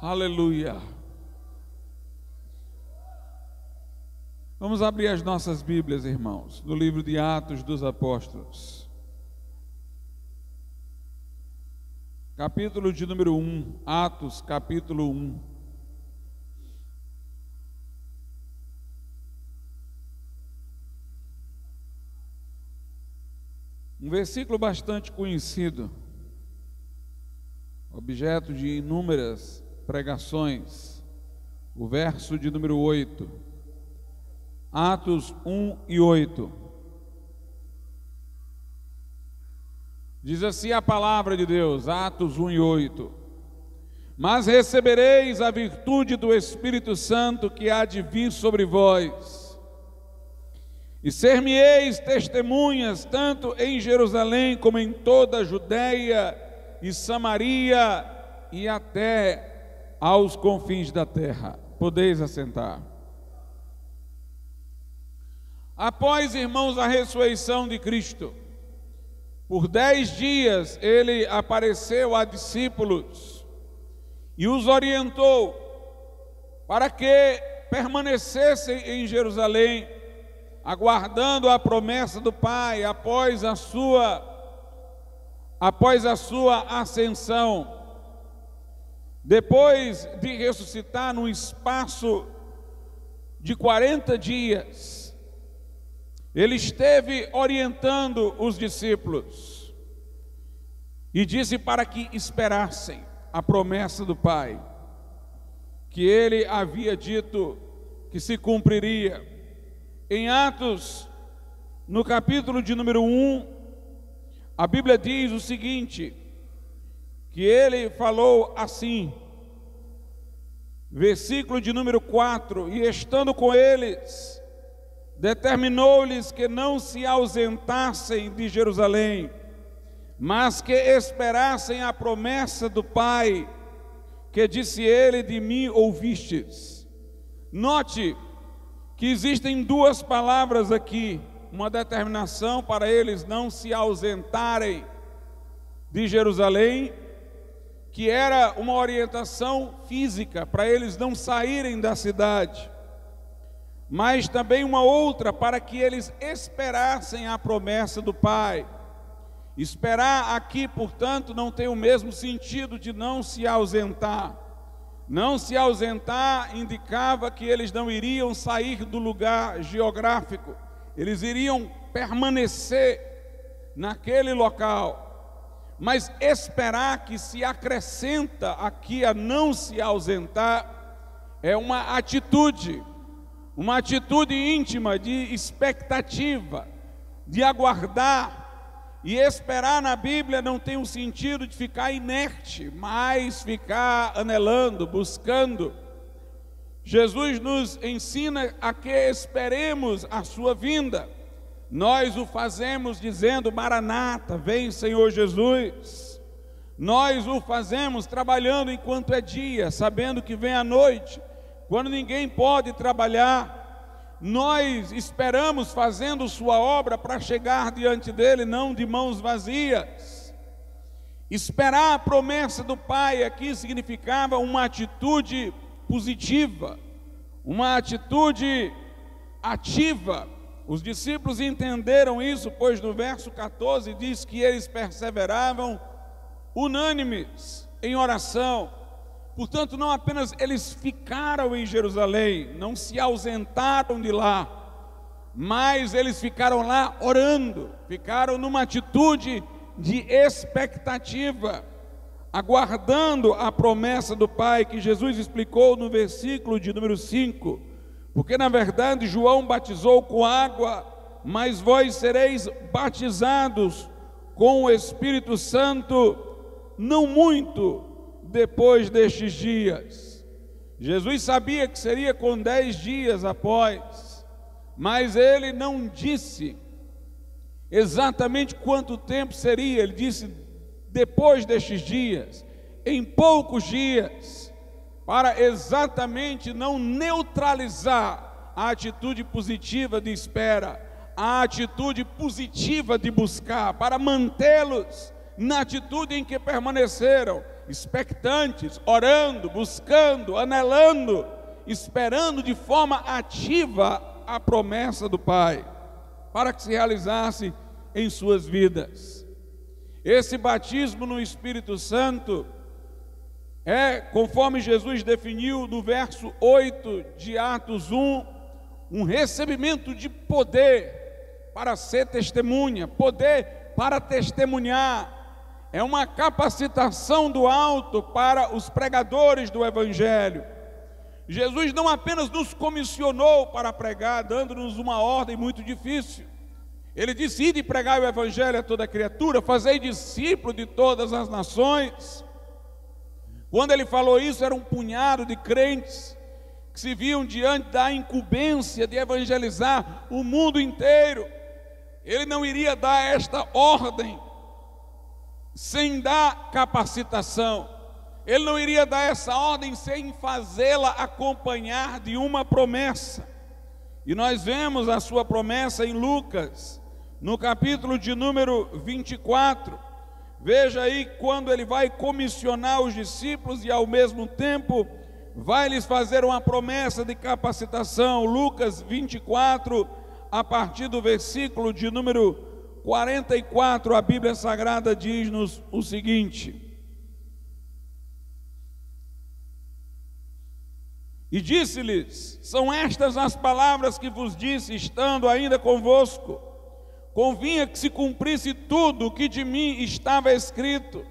Aleluia. Vamos abrir as nossas Bíblias, irmãos, no livro de Atos dos Apóstolos. Capítulo de número 1, Atos, capítulo 1. Um versículo bastante conhecido, objeto de inúmeras pregações, o verso de número 8. Atos 1 e 8. Diz assim a palavra de Deus, Atos 1 e 8. Mas recebereis a virtude do Espírito Santo que há de vir sobre vós, e ser-me-eis testemunhas tanto em Jerusalém como em toda a Judeia e Samaria e até aos confins da terra. Podeis assentar. Após, irmãos, a ressurreição de Cristo, por 10 dias ele apareceu a discípulos e os orientou para que permanecessem em Jerusalém, aguardando a promessa do Pai após a sua ascensão. Depois de ressuscitar num espaço de 40 dias, ele esteve orientando os discípulos e disse para que esperassem a promessa do Pai, que ele havia dito que se cumpriria. Em Atos, no capítulo de número 1, a Bíblia diz o seguinte, que ele falou assim, versículo de número 4, e estando com eles, determinou-lhes que não se ausentassem de Jerusalém, mas que esperassem a promessa do Pai, que disse ele, de mim ouvistes. Note que existem duas palavras aqui, uma determinação para eles não se ausentarem de Jerusalém, que era uma orientação física, para eles não saírem da cidade, mas também uma outra para que eles esperassem a promessa do Pai. Esperar aqui, portanto, não tem o mesmo sentido de não se ausentar. Não se ausentar indicava que eles não iriam sair do lugar geográfico, eles iriam permanecer naquele local. Mas esperar, que se acrescenta aqui a não se ausentar, é uma atitude íntima de expectativa, de aguardar. E esperar na Bíblia não tem o sentido de ficar inerte, mas ficar anelando, buscando. Jesus nos ensina a que esperemos a sua vinda. Nós o fazemos dizendo: Maranata, vem Senhor Jesus. Nós o fazemos trabalhando enquanto é dia, sabendo que vem a noite, quando ninguém pode trabalhar. Nós esperamos fazendo sua obra para chegar diante dele, não de mãos vazias. Esperar a promessa do Pai aqui significava uma atitude positiva, uma atitude ativa. Os discípulos entenderam isso, pois no verso 14 diz que eles perseveravam unânimes em oração. Portanto, não apenas eles ficaram em Jerusalém, não se ausentaram de lá, mas eles ficaram lá orando, ficaram numa atitude de expectativa, aguardando a promessa do Pai, que Jesus explicou no versículo de número 5, porque na verdade João batizou com água, mas vós sereis batizados com o Espírito Santo não muito depois destes dias. Jesus sabia que seria com 10 dias após, mas ele não disse exatamente quanto tempo seria. Ele disse depois destes dias, em poucos dias, para exatamente não neutralizar a atitude positiva de espera, a atitude positiva de buscar, para mantê-los na atitude em que permaneceram, expectantes, orando, buscando, anelando, esperando de forma ativa a promessa do Pai, para que se realizasse em suas vidas. Esse batismo no Espírito Santo é, conforme Jesus definiu no verso 8 de Atos 1, um recebimento de poder para ser testemunha, poder para testemunhar. É uma capacitação do alto para os pregadores do Evangelho. Jesus não apenas nos comissionou para pregar, dando-nos uma ordem muito difícil. Ele disse: ide pregar o Evangelho a toda criatura, fazei discípulo de todas as nações. Quando ele falou isso, era um punhado de crentes que se viam diante da incumbência de evangelizar o mundo inteiro. Ele não iria dar esta ordem sem dar capacitação. Ele não iria dar essa ordem sem fazê-la acompanhar de uma promessa. E nós vemos a sua promessa em Lucas, no capítulo de número 24. Veja aí quando ele vai comissionar os discípulos e ao mesmo tempo vai lhes fazer uma promessa de capacitação. Lucas 24, a partir do versículo de número 44, a Bíblia Sagrada diz-nos o seguinte: e disse-lhes: são estas as palavras que vos disse, estando ainda convosco. Convinha que se cumprisse tudo o que de mim estava escrito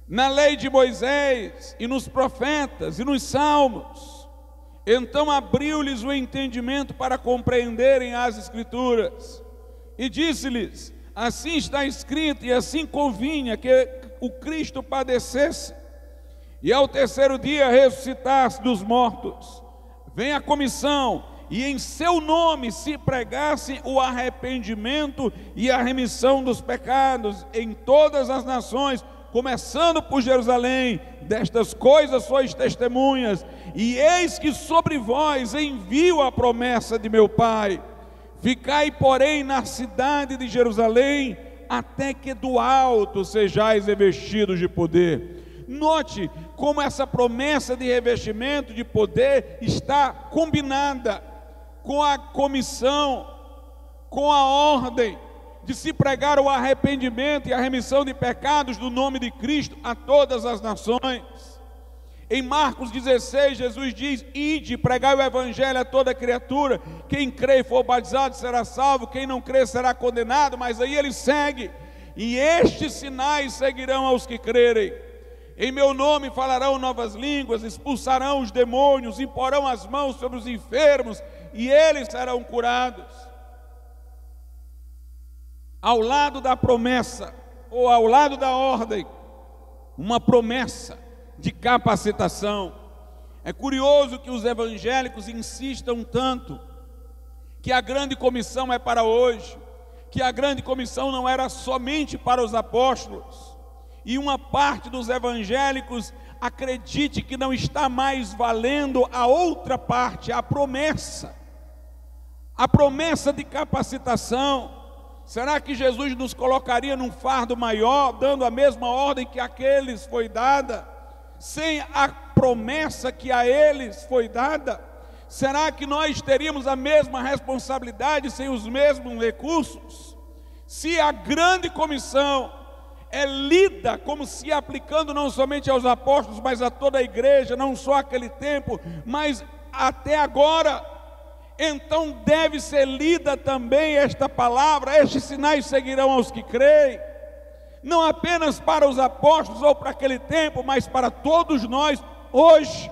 na lei de Moisés, e nos profetas, e nos salmos. Então abriu-lhes o entendimento para compreenderem as Escrituras. E disse-lhes: assim está escrito, e assim convinha que o Cristo padecesse, e ao terceiro dia ressuscitasse dos mortos. Vem a comissão, e em seu nome se pregasse o arrependimento e a remissão dos pecados em todas as nações, começando por Jerusalém. Destas coisas sois testemunhas, e eis que sobre vós envio a promessa de meu Pai. Ficai, porém, na cidade de Jerusalém, até que do alto sejais revestidos de poder. Note como essa promessa de revestimento de poder está combinada com a comissão, com a ordem de se pregar o arrependimento e a remissão de pecados do nome de Cristo a todas as nações. Em Marcos 16, Jesus diz: ide, pregai o Evangelho a toda criatura, quem crê e for batizado será salvo, quem não crê será condenado. Mas aí ele segue: e estes sinais seguirão aos que crerem. Em meu nome falarão novas línguas, expulsarão os demônios, imporão as mãos sobre os enfermos, e eles serão curados. Ao lado da promessa, ou ao lado da ordem, uma promessa de capacitação. É curioso que os evangélicos insistam tanto que a grande comissão é para hoje, que a grande comissão não era somente para os apóstolos, e uma parte dos evangélicos acredite que não está mais valendo a outra parte, a promessa de capacitação. Será que Jesus nos colocaria num fardo maior, dando a mesma ordem que àqueles foi dada, sem a promessa que a eles foi dada? Será que nós teríamos a mesma responsabilidade sem os mesmos recursos? Se a grande comissão é lida como se aplicando não somente aos apóstolos, mas a toda a igreja, não só aquele tempo, mas até agora, então deve ser lida também esta palavra: estes sinais seguirão aos que creem, não apenas para os apóstolos ou para aquele tempo, mas para todos nós hoje.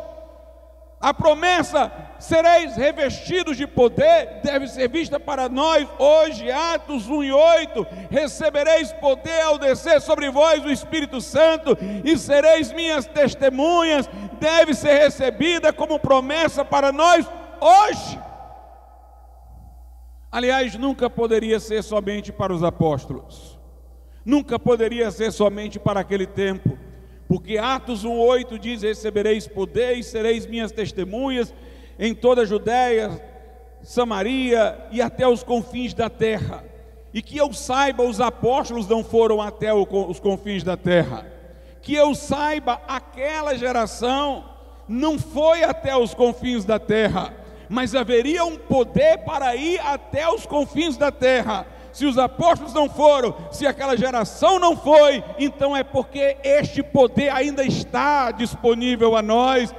A promessa, sereis revestidos de poder, deve ser vista para nós hoje. Atos 1:8, recebereis poder ao descer sobre vós o Espírito Santo, e sereis minhas testemunhas, deve ser recebida como promessa para nós hoje. Aliás, nunca poderia ser somente para os apóstolos, nunca poderia ser somente para aquele tempo, porque Atos 1:8 diz: recebereis poder e sereis minhas testemunhas em toda a Judéia, Samaria e até os confins da terra. E que eu saiba, os apóstolos não foram até os confins da terra. Que eu saiba, aquela geração não foi até os confins da terra, mas haveria um poder para ir até os confins da terra. Se os apóstolos não foram, se aquela geração não foi, então é porque este poder ainda está disponível a nós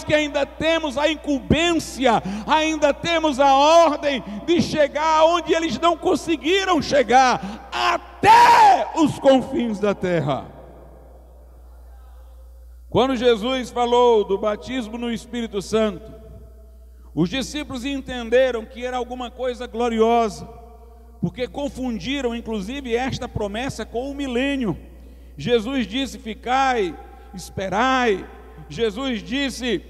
que ainda temos a incumbência, ainda temos a ordem de chegar onde eles não conseguiram chegar, até os confins da terra. Quando Jesus falou do batismo no Espírito Santo, os discípulos entenderam que era alguma coisa gloriosa, porque confundiram inclusive esta promessa com o milênio. Jesus disse: ficai, esperai. Jesus disse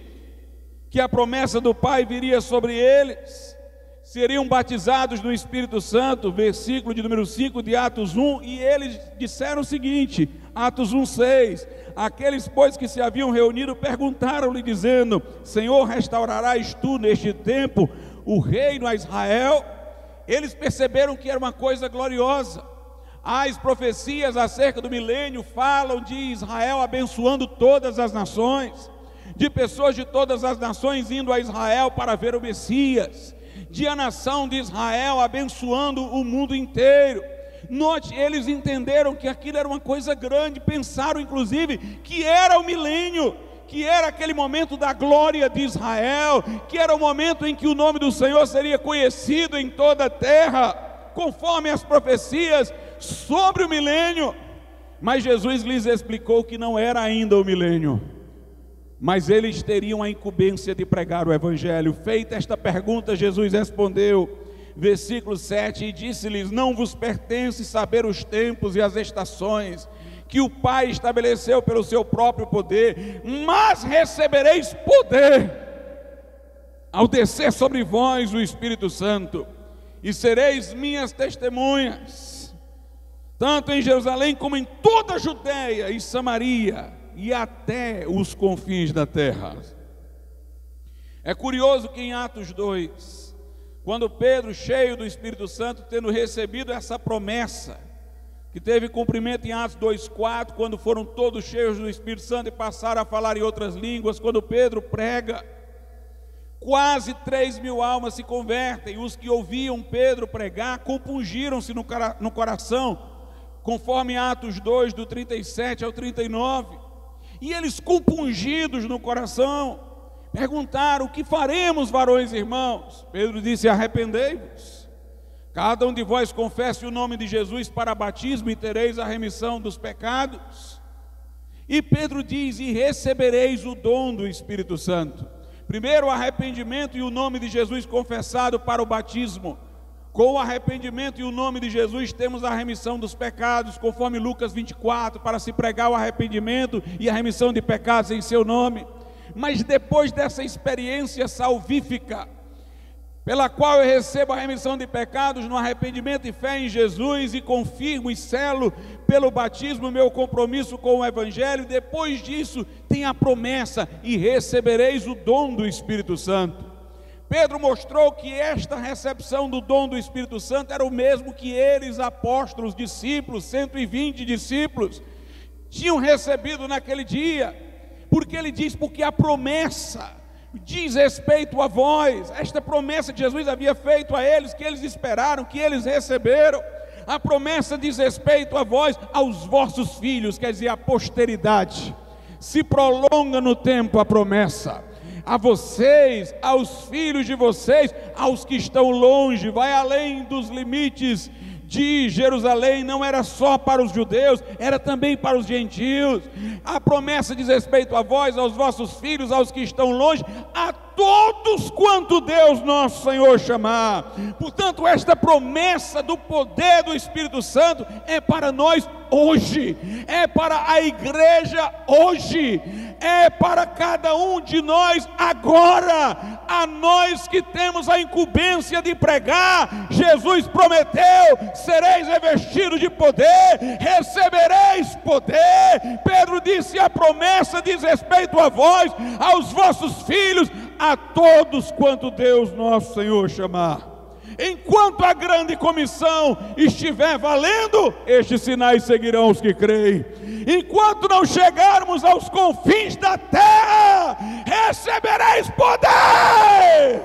que a promessa do Pai viria sobre eles, seriam batizados no Espírito Santo, versículo de número 5 de Atos 1, e eles disseram o seguinte, Atos 1:6, aqueles pois que se haviam reunido perguntaram-lhe dizendo: Senhor, restaurarás tu neste tempo o reino a Israel? Eles perceberam que era uma coisa gloriosa. As profecias acerca do milênio falam de Israel abençoando todas as nações, de pessoas de todas as nações indo a Israel para ver o Messias, de a nação de Israel abençoando o mundo inteiro. Note, eles entenderam que aquilo era uma coisa grande, pensaram inclusive que era o milênio, que era aquele momento da glória de Israel, que era o momento em que o nome do Senhor seria conhecido em toda a terra, conforme as profecias sobre o milênio. Mas Jesus lhes explicou que não era ainda o milênio, mas eles teriam a incumbência de pregar o Evangelho. Feita esta pergunta, Jesus respondeu, versículo 7, e disse-lhes: não vos pertence saber os tempos e as estações que o Pai estabeleceu pelo seu próprio poder, mas recebereis poder ao descer sobre vós o Espírito Santo, e sereis minhas testemunhas, tanto em Jerusalém como em toda a Judeia e Samaria, e até os confins da terra. É curioso que em Atos 2, quando Pedro, cheio do Espírito Santo, tendo recebido essa promessa, que teve cumprimento em Atos 2:4, quando foram todos cheios do Espírito Santo e passaram a falar em outras línguas, quando Pedro prega, quase 3.000 almas se convertem. Os que ouviam Pedro pregar compungiram-se no coração, conforme Atos 2, do 37 ao 39, e eles compungidos no coração, perguntaram: o que faremos, varões e irmãos? Pedro disse: arrependei-vos, cada um de vós confesse o nome de Jesus para batismo e tereis a remissão dos pecados. E Pedro diz: e recebereis o dom do Espírito Santo. Primeiro o arrependimento e o nome de Jesus confessado para o batismo. Com o arrependimento e o nome de Jesus temos a remissão dos pecados, conforme Lucas 24, para se pregar o arrependimento e a remissão de pecados em seu nome. Mas depois dessa experiência salvífica, pela qual eu recebo a remissão de pecados no arrependimento e fé em Jesus, e confirmo e selo pelo batismo meu compromisso com o Evangelho, depois disso tem a promessa: e recebereis o dom do Espírito Santo. Pedro mostrou que esta recepção do dom do Espírito Santo era o mesmo que eles, apóstolos, discípulos, 120 discípulos, tinham recebido naquele dia, porque ele diz: porque a promessa diz respeito a vós. Esta promessa que Jesus havia feito a eles, que eles esperaram, que eles receberam, a promessa diz respeito a vós, aos vossos filhos, quer dizer, a posteridade. Se prolonga no tempo a promessa, a vocês, aos filhos de vocês, aos que estão longe, vai além dos limites de Jerusalém, não era só para os judeus, era também para os gentios. A promessa diz respeito a vós, aos vossos filhos, aos que estão longe, a todos quanto Deus nosso Senhor chamar. Portanto, esta promessa do poder do Espírito Santo é para nós hoje, é para a igreja hoje, é para cada um de nós agora. A nós que temos a incumbência de pregar, Jesus prometeu: sereis revestidos de poder, recebereis poder. Pedro disse: a promessa diz respeito a vós, aos vossos filhos, a todos quanto Deus nosso Senhor chamar. Enquanto a grande comissão estiver valendo, estes sinais seguirão os que creem. Enquanto não chegarmos aos confins da terra, recebereis poder.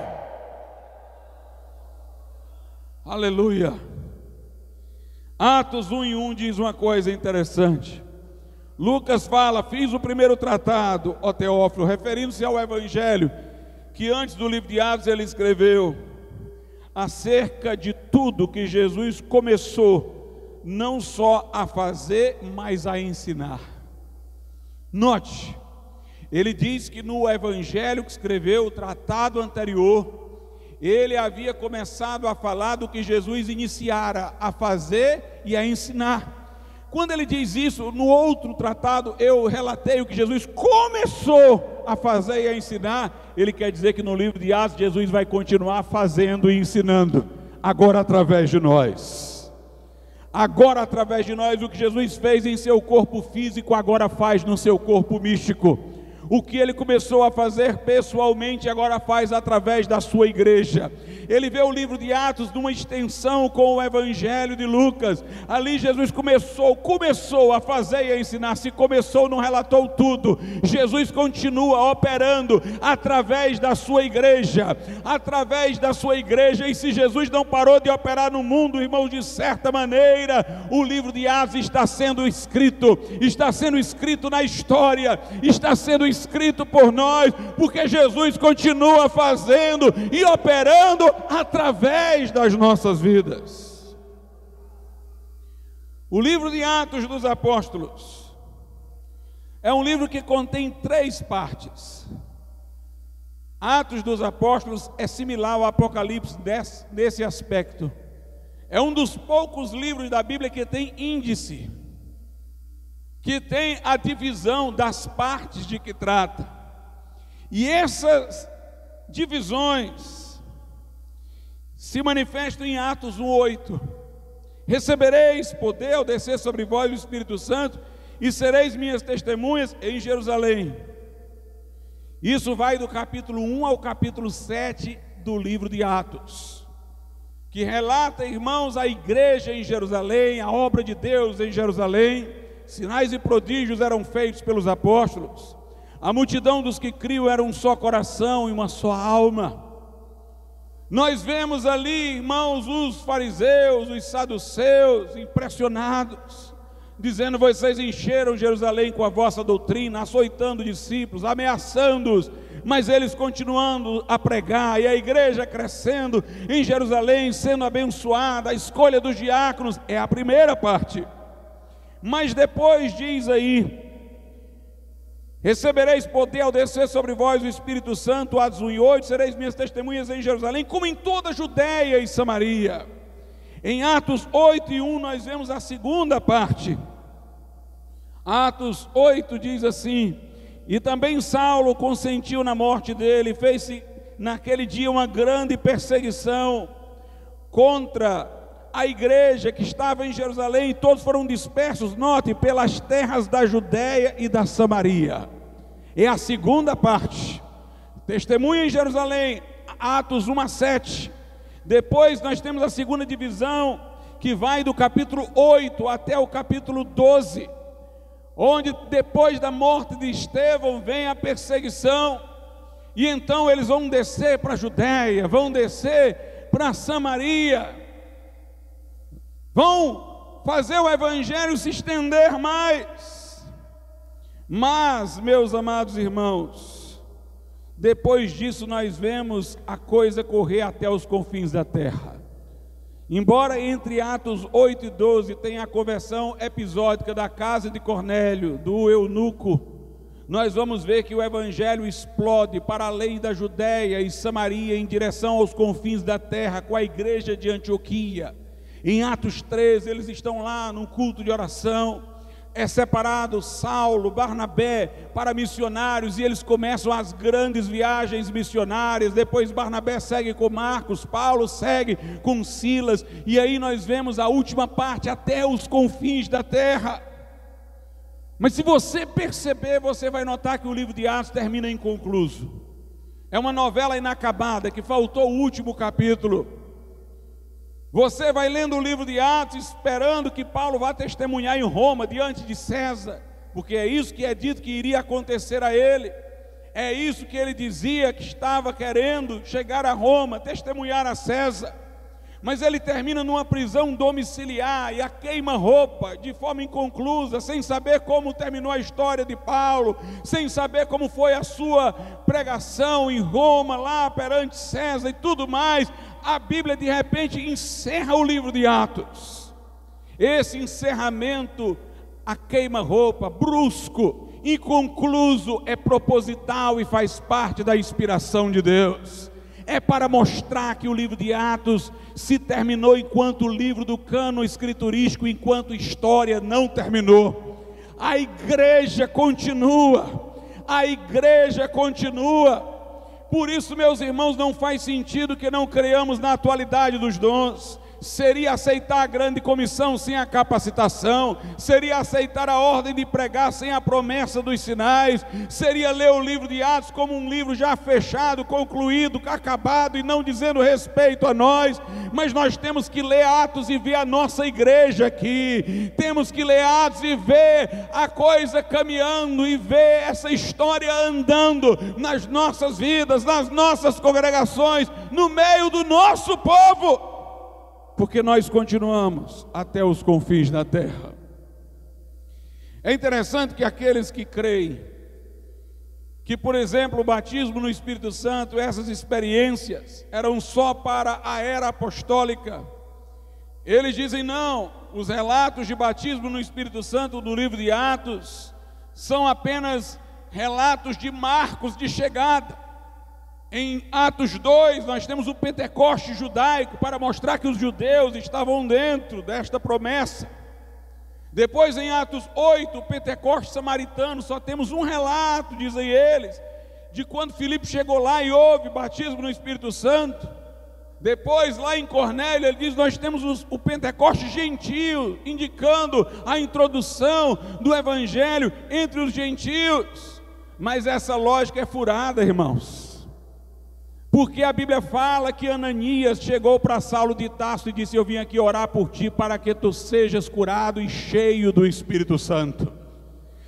Aleluia. Atos 1:1 diz uma coisa interessante. Lucas fala: fiz o primeiro tratado, ó Teófilo, referindo-se ao Evangelho, que antes do livro de Atos ele escreveu, acerca de tudo que Jesus começou, não só a fazer, mas a ensinar. Note, ele diz que no Evangelho que escreveu, o tratado anterior, ele havia começado a falar do que Jesus iniciara a fazer e a ensinar. Quando ele diz isso, no outro tratado, eu relatei o que Jesus começou a fazer e a ensinar. Ele quer dizer que no livro de Atos, Jesus vai continuar fazendo e ensinando, agora através de nós. Agora através de nós, o que Jesus fez em seu corpo físico, agora faz no seu corpo místico. O que ele começou a fazer pessoalmente, agora faz através da sua igreja. Ele vê o livro de Atos numa extensão com o Evangelho de Lucas. Ali Jesus começou a fazer e a ensinar. Se começou, não relatou tudo. Jesus continua operando através da sua igreja. Através da sua igreja. E se Jesus não parou de operar no mundo, irmãos, de certa maneira, o livro de Atos está sendo escrito na história, está sendo escrito por nós, porque Jesus continua fazendo e operando através das nossas vidas. O livro de Atos dos Apóstolos é um livro que contém 3 partes. Atos dos Apóstolos é similar ao Apocalipse nesse aspecto. É um dos poucos livros da Bíblia que tem índice, que tem a divisão das partes de que trata. E essas divisões se manifestam em Atos 1:8. Recebereis poder ao descer sobre vós o Espírito Santo, e sereis minhas testemunhas em Jerusalém. Isso vai do capítulo 1 ao capítulo 7 do livro de Atos, que relata, irmãos, a igreja em Jerusalém, a obra de Deus em Jerusalém. Sinais e prodígios eram feitos pelos apóstolos. A multidão dos que criam era um só coração e uma só alma. Nós vemos ali, irmãos, os fariseus, os saduceus, impressionados, dizendo: vocês encheram Jerusalém com a vossa doutrina, açoitando discípulos, ameaçando-os, mas eles continuando a pregar, e a igreja crescendo em Jerusalém, sendo abençoada. A escolha dos diáconos é a primeira parte. Mas depois diz aí: recebereis poder ao descer sobre vós o Espírito Santo, Atos 1:8, sereis minhas testemunhas em Jerusalém, como em toda a Judeia e Samaria. Em Atos 8:1 nós vemos a segunda parte. Atos 8 diz assim: e também Saulo consentiu na morte dele, fez-se naquele dia uma grande perseguição contra a igreja que estava em Jerusalém, e todos foram dispersos, note, pelas terras da Judeia e da Samaria. É a segunda parte. Testemunha em Jerusalém, Atos 1-7. Depois nós temos a segunda divisão, que vai do capítulo 8 até o capítulo 12, onde depois da morte de Estevão vem a perseguição, e então eles vão descer para a Judeia, vão descer para a Samaria, vão fazer o evangelho se estender mais. Mas, meus amados irmãos, depois disso nós vemos a coisa correr até os confins da terra. Embora entre Atos 8 e 12 tenha a conversão episódica da casa de Cornélio, do eunuco, nós vamos ver que o evangelho explode para além da Judeia e Samaria, em direção aos confins da terra, com a igreja de Antioquia. Em Atos 13, eles estão lá num culto de oração. É separado Saulo, Barnabé para missionários, e eles começam as grandes viagens missionárias. Depois Barnabé segue com Marcos, Paulo segue com Silas, e aí nós vemos a última parte, até os confins da terra. Mas se você perceber, você vai notar que o livro de Atos termina inconcluso. É uma novela inacabada, que faltou o último capítulo. Você vai lendo o livro de Atos esperando que Paulo vá testemunhar em Roma, diante de César, porque é isso que é dito que iria acontecer a ele. É isso que ele dizia que estava querendo, chegar a Roma, testemunhar a César. Mas ele termina numa prisão domiciliar e a queima-roupa, de forma inconclusa, sem saber como terminou a história de Paulo, sem saber como foi a sua pregação em Roma, lá perante César e tudo mais. A Bíblia de repente encerra o livro de Atos. Esse encerramento, a queima-roupa, brusco, inconcluso, é proposital e faz parte da inspiração de Deus. É para mostrar que o livro de Atos se terminou enquanto o livro do cânon escriturístico, enquanto história não terminou. A igreja continua, a igreja continua. Por isso, meus irmãos, não faz sentido que não creiamos na atualidade dos dons. Seria aceitar a grande comissão sem a capacitação, seria aceitar a ordem de pregar sem a promessa dos sinais, seria ler o livro de Atos como um livro já fechado, concluído, acabado e não dizendo respeito a nós. Mas nós temos que ler Atos e ver a nossa igreja aqui, temos que ler Atos e ver a coisa caminhando e ver essa história andando nas nossas vidas, nas nossas congregações, no meio do nosso povo. Porque nós continuamos até os confins da terra. É interessante que aqueles que creem que, por exemplo, o batismo no Espírito Santo, essas experiências eram só para a era apostólica, eles dizem não, os relatos de batismo no Espírito Santo do livro de Atos são apenas relatos de marcos de chegada. Em Atos 2, nós temos o Pentecoste judaico, para mostrar que os judeus estavam dentro desta promessa. Depois, em Atos 8, o Pentecoste samaritano, só temos um relato, dizem eles, de quando Filipe chegou lá e houve batismo no Espírito Santo. Depois, lá em Cornélio, ele diz, nós temos o Pentecoste gentio, indicando a introdução do Evangelho entre os gentios. Mas essa lógica é furada, irmãos. Porque a Bíblia fala que Ananias chegou para Saulo de Tarso e disse, eu vim aqui orar por ti para que tu sejas curado e cheio do Espírito Santo.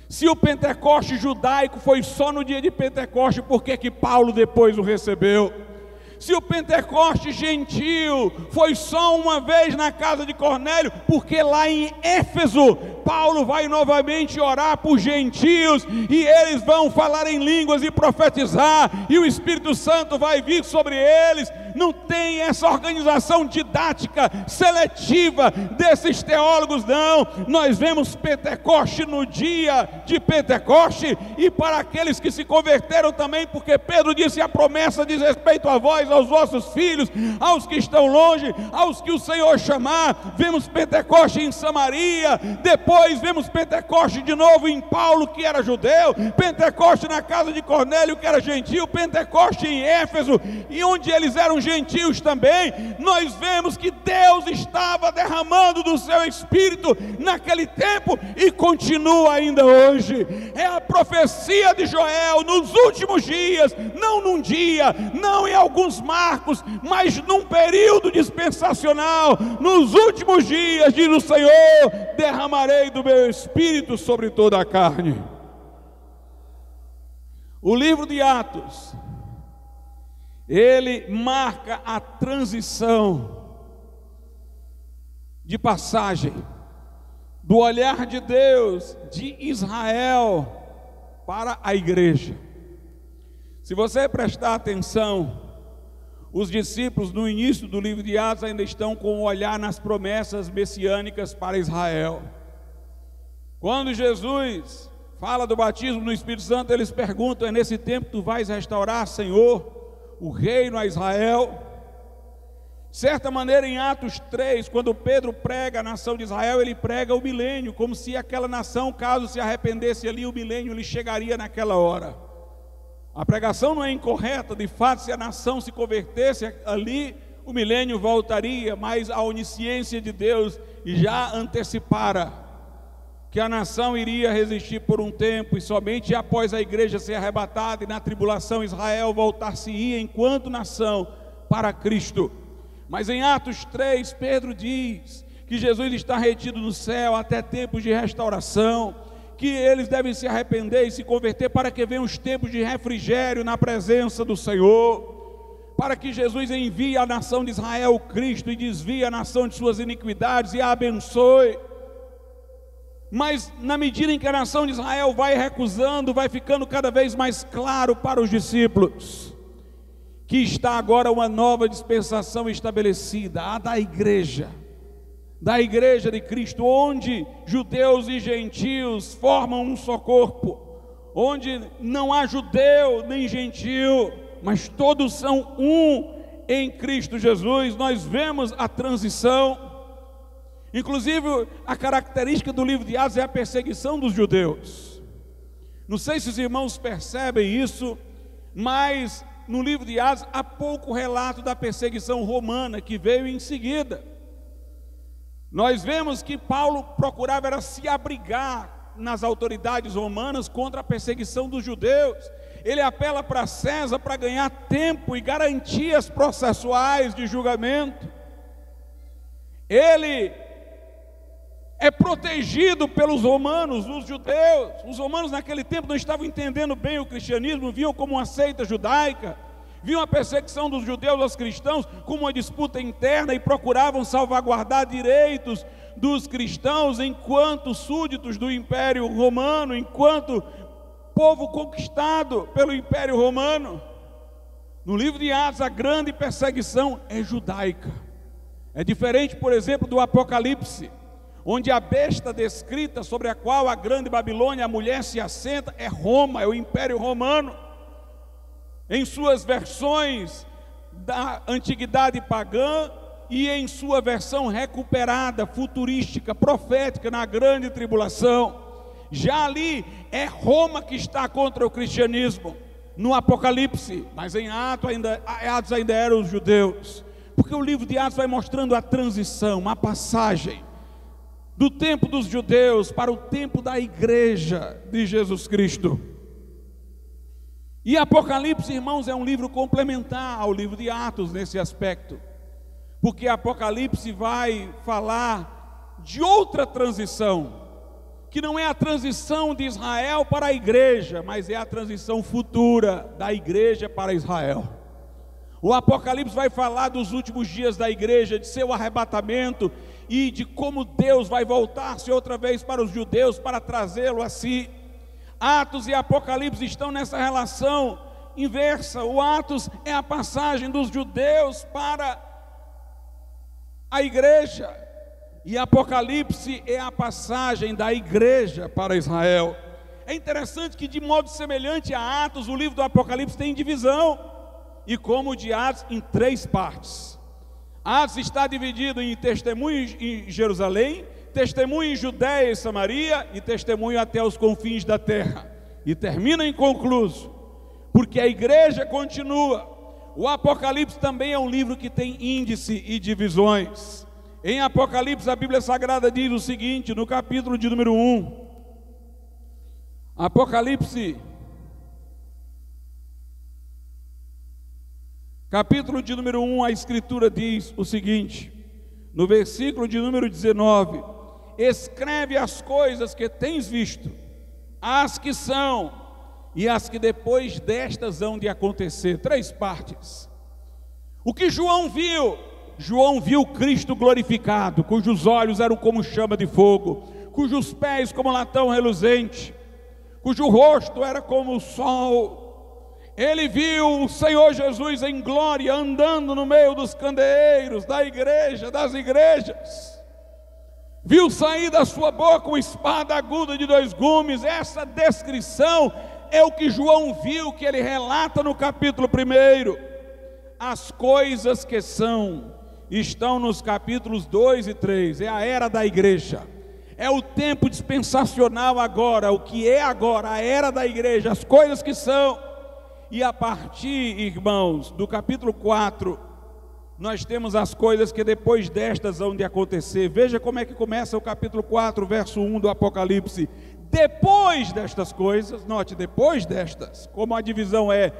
Se o Pentecoste judaico foi só no dia de Pentecoste, por que Paulo depois o recebeu? Se o Pentecoste gentil foi só uma vez na casa de Cornélio, porque lá em Éfeso, Paulo vai novamente orar por gentios, e eles vão falar em línguas e profetizar, e o Espírito Santo vai vir sobre eles. Não tem essa organização didática, seletiva desses teólogos, não. Nós vemos Pentecoste no dia de Pentecoste, e para aqueles que se converteram também, porque Pedro disse, a promessa diz respeito a vós, aos vossos filhos, aos que estão longe, aos que o Senhor chamar. Vemos Pentecoste em Samaria, depois vemos Pentecoste de novo em Paulo, que era judeu, Pentecoste na casa de Cornélio, que era gentil, Pentecoste em Éfeso, e onde eles eram gentios também. Nós vemos que Deus estava derramando do seu Espírito naquele tempo e continua ainda hoje. É a profecia de Joel nos últimos dias, não num dia, não em alguns marcos, mas num período dispensacional. Nos últimos dias, diz o Senhor, derramarei do meu Espírito sobre toda a carne. O livro de Atos, ele marca a transição de passagem do olhar de Deus de Israel para a igreja. Se você prestar atenção, os discípulos no início do livro de Atos ainda estão com o olhar nas promessas messiânicas para Israel. Quando Jesus fala do batismo no Espírito Santo, eles perguntam, é nesse tempo tu vais restaurar, Senhor, o reino a Israel? De certa maneira, em Atos 3, quando Pedro prega a nação de Israel, ele prega o milênio, como se aquela nação, caso se arrependesse ali, o milênio lhe chegaria naquela hora. A pregação não é incorreta, de fato, se a nação se convertesse ali, o milênio voltaria, mas a onisciência de Deus já antecipara que a nação iria resistir por um tempo, e somente após a igreja ser arrebatada e na tribulação Israel voltar-se-ia enquanto nação para Cristo. Mas em Atos 3, Pedro diz que Jesus está retido no céu até tempos de restauração, que eles devem se arrepender e se converter para que venham os tempos de refrigério na presença do Senhor, para que Jesus envie à nação de Israel o Cristo e desvie a nação de suas iniquidades e a abençoe. Mas na medida em que a nação de Israel vai recusando, vai ficando cada vez mais claro para os discípulos que está agora uma nova dispensação estabelecida, a da igreja de Cristo, onde judeus e gentios formam um só corpo, onde não há judeu nem gentil, mas todos são um em Cristo Jesus. Nós vemos a transição. Inclusive, a característica do livro de Atos é a perseguição dos judeus. Não sei se os irmãos percebem isso, mas no livro de Atos há pouco relato da perseguição romana que veio em seguida. Nós vemos que Paulo procurava era se abrigar nas autoridades romanas contra a perseguição dos judeus. Ele apela para César para ganhar tempo e garantias processuais de julgamento. Ele é protegido pelos romanos, os judeus. Os romanos naquele tempo não estavam entendendo bem o cristianismo, viam como uma seita judaica, viam a perseguição dos judeus aos cristãos como uma disputa interna e procuravam salvaguardar direitos dos cristãos enquanto súditos do Império Romano, enquanto povo conquistado pelo Império Romano. No livro de Atos, a grande perseguição é judaica. É diferente, por exemplo, do Apocalipse, onde a besta descrita sobre a qual a grande Babilônia, a mulher se assenta, é Roma, é o Império Romano. Em suas versões da antiguidade pagã e em sua versão recuperada, futurística, profética, na grande tribulação. Já ali é Roma que está contra o cristianismo, no Apocalipse, mas em Atos ainda eram os judeus, porque o livro de Atos vai mostrando a transição, a passagem do tempo dos judeus para o tempo da igreja de Jesus Cristo. E Apocalipse, irmãos, é um livro complementar ao livro de Atos nesse aspecto, porque Apocalipse vai falar de outra transição, que não é a transição de Israel para a igreja, mas é a transição futura da igreja para Israel. O Apocalipse vai falar dos últimos dias da igreja, de seu arrebatamento e de como Deus vai voltar-se outra vez para os judeus para trazê-lo a si. Atos e Apocalipse estão nessa relação inversa. O Atos é a passagem dos judeus para a igreja, e Apocalipse é a passagem da igreja para Israel. É interessante que, de modo semelhante a Atos, o livro do Apocalipse tem divisão, e como o de Atos, em 3 partes. Atos está dividido em testemunho em Jerusalém, testemunho em Judéia e Samaria e testemunho até os confins da terra, e termina inconcluso, porque a igreja continua. O Apocalipse também é um livro que tem índice e divisões. Em Apocalipse, a Bíblia Sagrada diz o seguinte, no capítulo de número 1, Apocalipse, capítulo de número 1, a Escritura diz o seguinte, no versículo de número 19: escreve as coisas que tens visto, as que são e as que depois destas hão de acontecer. 3 partes. O que João viu Cristo glorificado, cujos olhos eram como chama de fogo, cujos pés como latão reluzente, cujo rosto era como o sol. Ele viu o Senhor Jesus em glória, andando no meio dos candeeiros da igreja, das igrejas. Viu sair da sua boca uma espada aguda de 2 gumes. Essa descrição é o que João viu, que ele relata no capítulo 1. As coisas que estão nos capítulos 2 e 3, é a era da igreja, é o tempo dispensacional agora, o que é agora, a era da igreja, as coisas que são. E a partir, irmãos, do capítulo 4, nós temos as coisas que depois destas hão de acontecer. Veja como é que começa o capítulo 4, verso 1 do Apocalipse. Depois destas coisas, note, depois destas, como a divisão é,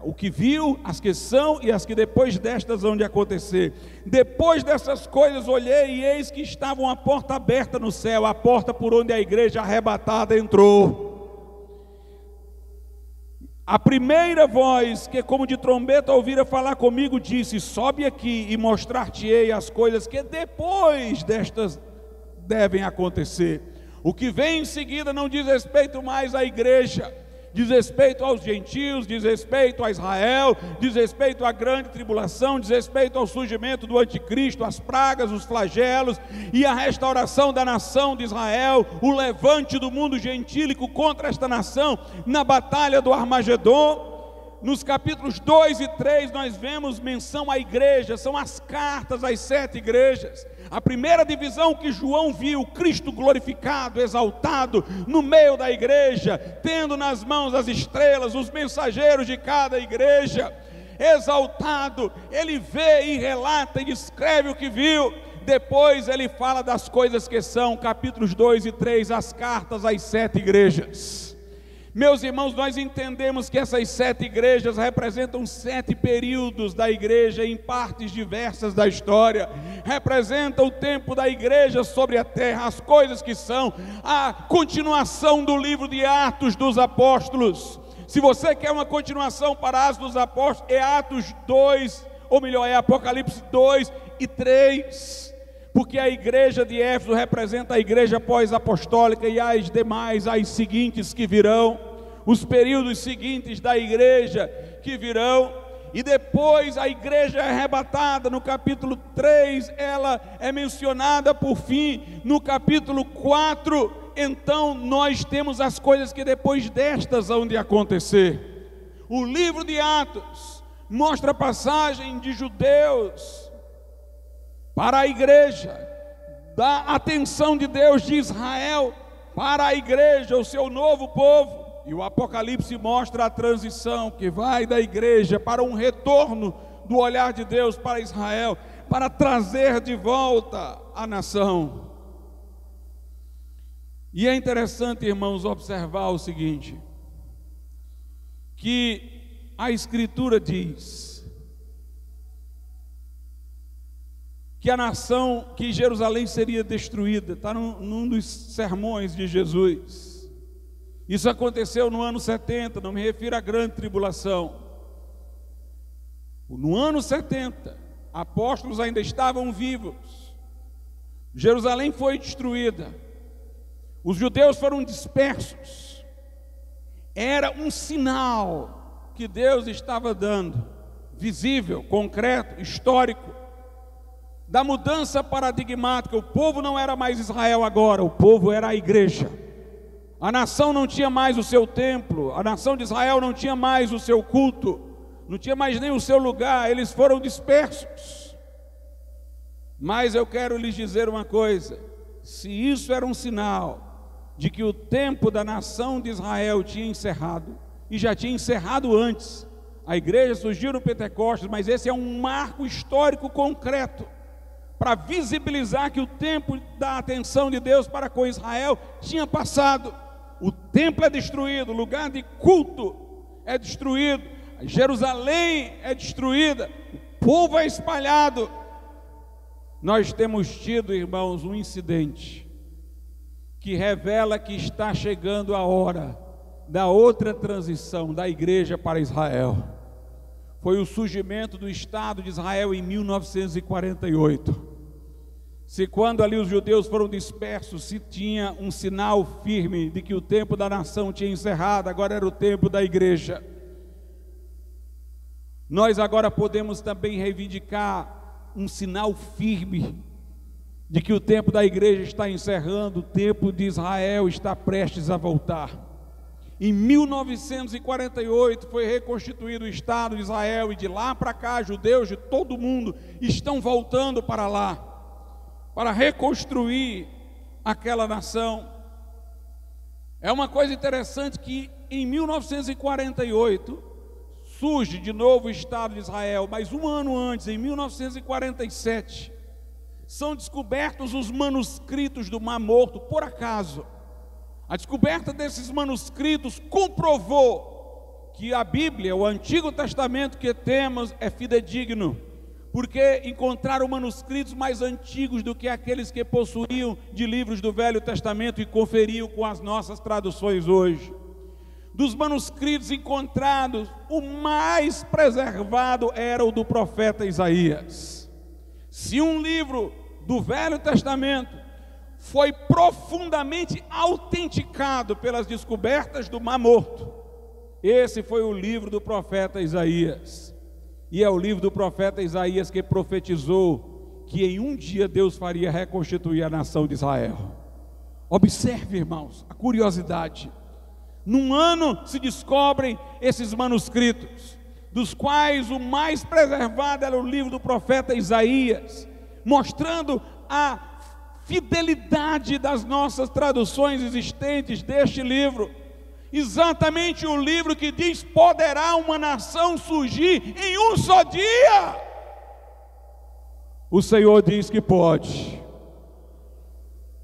o que viu, as que são e as que depois destas hão de acontecer. Depois dessas coisas olhei e eis que estava uma porta aberta no céu, a porta por onde a igreja arrebatada entrou. A primeira voz, que como de trombeta ouvira falar comigo, disse: sobe aqui e mostrar-te-ei as coisas que depois destas devem acontecer. O que vem em seguida não diz respeito mais à igreja, diz respeito aos gentios, diz respeito a Israel, diz respeito à grande tribulação, diz respeito ao surgimento do anticristo, as pragas, os flagelos e a restauração da nação de Israel, o levante do mundo gentílico contra esta nação na batalha do Armagedon. Nos capítulos 2 e 3 nós vemos menção à igreja, são as cartas às 7 igrejas. A primeira divisão que João viu, Cristo glorificado, exaltado, no meio da igreja, tendo nas mãos as estrelas, os mensageiros de cada igreja, exaltado, ele vê e relata e descreve o que viu. Depois ele fala das coisas que são, capítulos 2 e 3, as cartas às 7 igrejas. Meus irmãos, nós entendemos que essas 7 igrejas representam 7 períodos da igreja em partes diversas da história. Representa o tempo da igreja sobre a terra, as coisas que são, a continuação do livro de Atos dos Apóstolos. Se você quer uma continuação para Atos dos Apóstolos, é Atos 2, ou melhor, é Apocalipse 2 e 3. Porque a igreja de Éfeso representa a igreja pós-apostólica e as demais, as seguintes que virão, os períodos seguintes da igreja que virão, e depois a igreja é arrebatada. No capítulo 3 ela é mencionada por fim, no capítulo 4, então nós temos as coisas que depois destas hão de acontecer. O livro de Atos mostra a passagem de judeus para a igreja, da atenção de Deus de Israel para a igreja, o seu novo povo. E o Apocalipse mostra a transição que vai da igreja para um retorno do olhar de Deus para Israel, para trazer de volta a nação. E é interessante, irmãos, observar o seguinte, que a Escritura diz que a nação, que Jerusalém seria destruída, está num dos sermões de Jesus. Isso aconteceu no ano 70, não me refiro à grande tribulação. No ano 70, apóstolos ainda estavam vivos, Jerusalém foi destruída, os judeus foram dispersos. Era um sinal que Deus estava dando, visível, concreto, histórico, da mudança paradigmática. O povo não era mais Israel agora, o povo era a igreja. A nação não tinha mais o seu templo, a nação de Israel não tinha mais o seu culto, não tinha mais nem o seu lugar, eles foram dispersos. Mas eu quero lhes dizer uma coisa: se isso era um sinal de que o tempo da nação de Israel tinha encerrado, e já tinha encerrado antes, a igreja surgiu no Pentecostes, mas esse é um marco histórico concreto, para visibilizar que o tempo da atenção de Deus para com Israel tinha passado. O templo é destruído, o lugar de culto é destruído, Jerusalém é destruída, o povo é espalhado. Nós temos tido, irmãos, um incidente que revela que está chegando a hora da outra transição da igreja para Israel. Foi o surgimento do Estado de Israel em 1948. Se quando ali os judeus foram dispersos, se tinha um sinal firme de que o tempo da nação tinha encerrado, agora era o tempo da igreja. Nós agora podemos também reivindicar um sinal firme de que o tempo da igreja está encerrando, o tempo de Israel está prestes a voltar. Em 1948 foi reconstituído o Estado de Israel, e de lá para cá judeus de todo o mundo estão voltando para lá, para reconstruir aquela nação. É uma coisa interessante que em 1948 surge de novo o Estado de Israel, mas um ano antes, em 1947, são descobertos os manuscritos do Mar Morto, por acaso. A descoberta desses manuscritos comprovou que a Bíblia, o Antigo Testamento que temos, é fidedigno, porque encontraram manuscritos mais antigos do que aqueles que possuíam de livros do Velho Testamento e conferiam com as nossas traduções hoje. Dos manuscritos encontrados, o mais preservado era o do profeta Isaías. Se um livro do Velho Testamento foi profundamente autenticado pelas descobertas do Mar Morto, esse foi o livro do profeta Isaías. E é o livro do profeta Isaías que profetizou que em um dia Deus faria reconstituir a nação de Israel. Observe, irmãos, a curiosidade. Num ano se descobrem esses manuscritos, dos quais o mais preservado era o livro do profeta Isaías, mostrando a fidelidade das nossas traduções existentes deste livro. Exatamente o livro que diz: poderá uma nação surgir em um só dia? O Senhor diz que pode.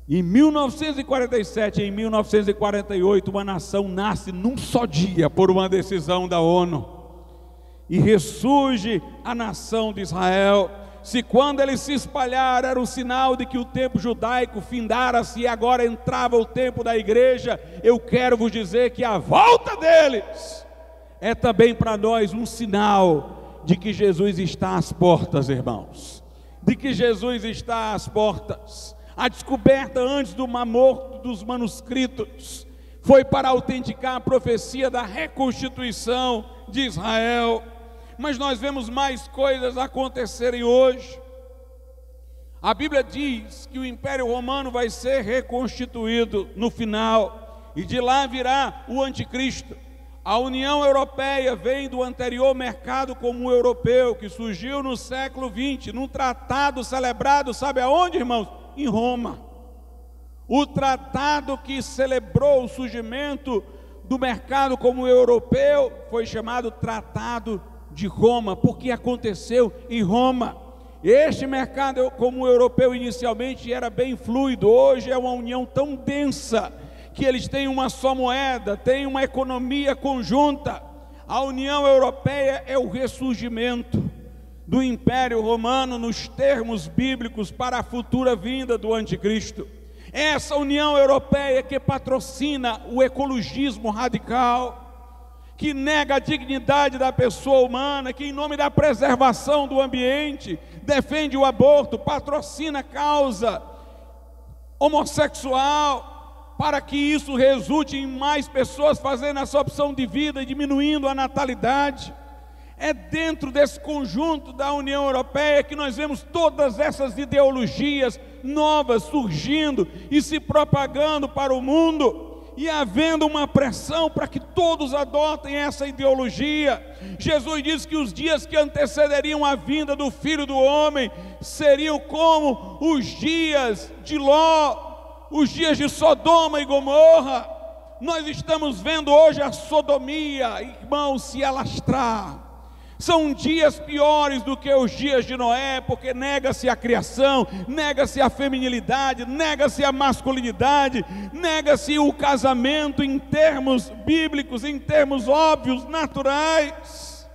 Em 1947 e em 1948, uma nação nasce num só dia por uma decisão da ONU. E ressurge a nação de Israel. Se quando eles se espalharam era um sinal de que o tempo judaico findara-se e agora entrava o tempo da igreja, eu quero vos dizer que a volta deles é também para nós um sinal de que Jesus está às portas, irmãos. De que Jesus está às portas. A descoberta antes do Mar Morto dos manuscritos foi para autenticar a profecia da reconstituição de Israel. Mas nós vemos mais coisas acontecerem hoje. A Bíblia diz que o Império Romano vai ser reconstituído no final, e de lá virá o anticristo. A União Europeia vem do anterior mercado comum europeu, que surgiu no século XX, num tratado celebrado, sabe aonde, irmãos? Em Roma. O tratado que celebrou o surgimento do mercado comum europeu foi chamado Tratado de Roma, porque aconteceu em Roma. Este mercado comum europeu inicialmente era bem fluido, hoje é uma união tão densa que eles têm uma só moeda, têm uma economia conjunta. A União Europeia é o ressurgimento do Império Romano nos termos bíblicos para a futura vinda do anticristo. Essa União Europeia que patrocina o ecologismo radical, que nega a dignidade da pessoa humana, que em nome da preservação do ambiente, defende o aborto, patrocina a causa homossexual, para que isso resulte em mais pessoas fazendo essa opção de vida e diminuindo a natalidade. É dentro desse conjunto da União Europeia que nós vemos todas essas ideologias novas surgindo e se propagando para o mundo, e havendo uma pressão para que todos adotem essa ideologia. Jesus disse que os dias que antecederiam a vinda do Filho do Homem seriam como os dias de Ló, os dias de Sodoma e Gomorra. Nós estamos vendo hoje a sodomia, irmãos, se alastrar. São dias piores do que os dias de Noé, porque nega-se a criação, nega-se a feminilidade, nega-se a masculinidade, nega-se o casamento em termos bíblicos, em termos óbvios, naturais.